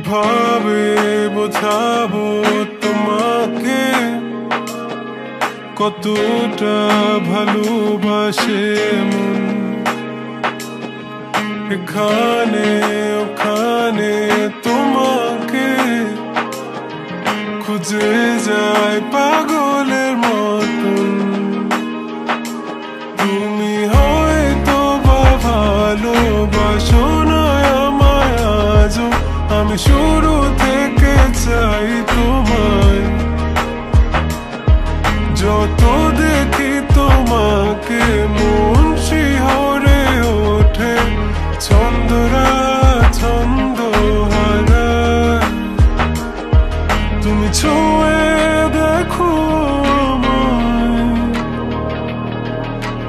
কিভাবে বোঝাবো তোমাকে কতটা ভালোবাসে মন। এখানে ওখানে তোমাকে খুঁজে যায় পাগলের মতন। তুমি হয়তো বা ভালোবাসো না আমায় আজও, আমি শুরু থেকে চাই তোমায়। যত দেখি তোমাকে মন শিহরে ওঠে, ছন্দরা ছন্দ হারায়। তুমি ছুঁয়ে দেখো আমায়,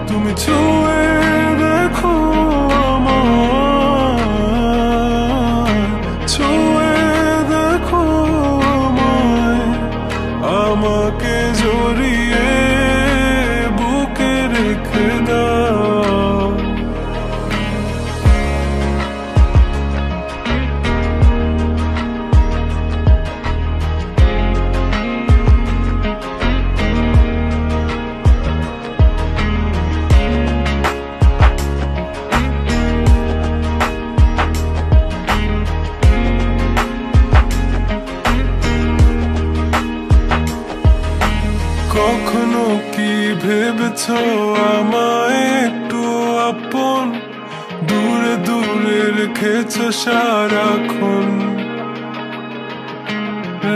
তুমি ছুঁয়ে দেখো আমায়, ছুঁয়ে দেখো আমায়। আমাকে জড়িয়ে বুকে রেখে দাও। কখনো কি ভেবেছ আমায় একটু আপন, দূরে দূরে রেখেছ সারাক্ষণ।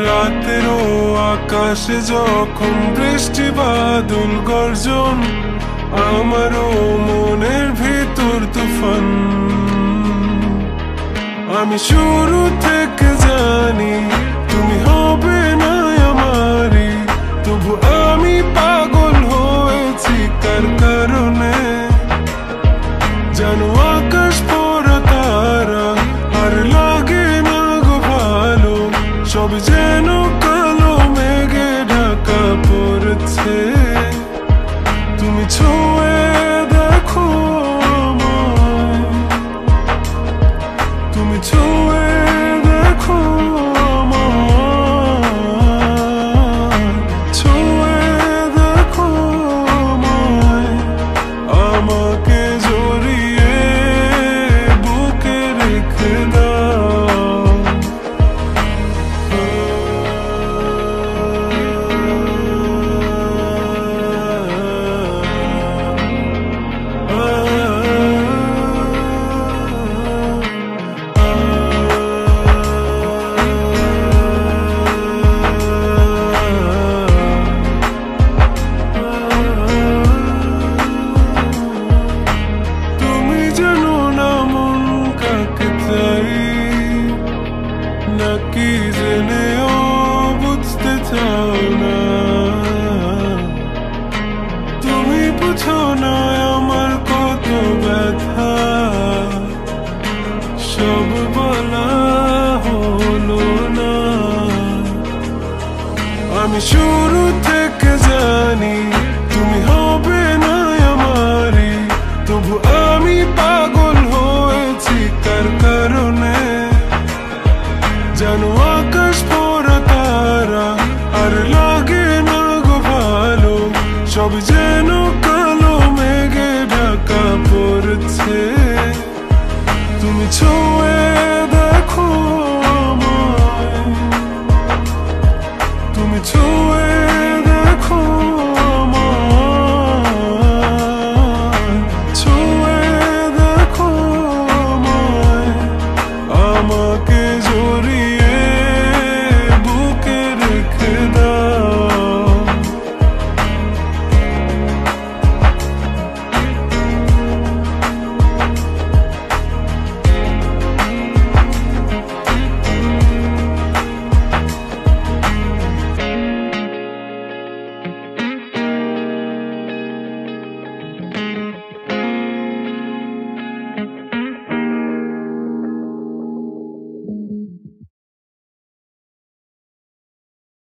রাতেরও আকাশে যখন বৃষ্টি বাদল গর্জন, আমারও মনের ভিতর তুফান। আমি শুরু থেকে জানি তুমি হবে না আমারই, তবু আমি পাগল হয়েছি কার কারণে। জানো আকাশ পড়া তারা আর লাগে না গো ভালো, সব যেন কালো মেঘে ঢাকা পড়ছে। তুমি ছুঁয়ে দেখো আমায়, তুমি ছুঁয়ে দেখো আমায়, ছুঁয়ে দেখো আমায়। আমাকে জড়িয়ে বুকে রেখে দাও। তুমি জানো না মন কাকে চাই, নাকি জেনেও বুঝতে চাও না। তুমি বুঝো না আমার কত ব্যথা, সব বলা হলো না। আমি শুরু থেকে জানি তুমি হবে না আমারই, তবু আমি পাগল হয়েছি কার কারণে। জানো আকাশ পড়া তারা আর লাগে না গো ভালো, সব যেন কালো মেঘে ঢাকা পড়ছে। তুমি ছুঁয়ে দেখো আমায়, তুমি ছুঁয়ে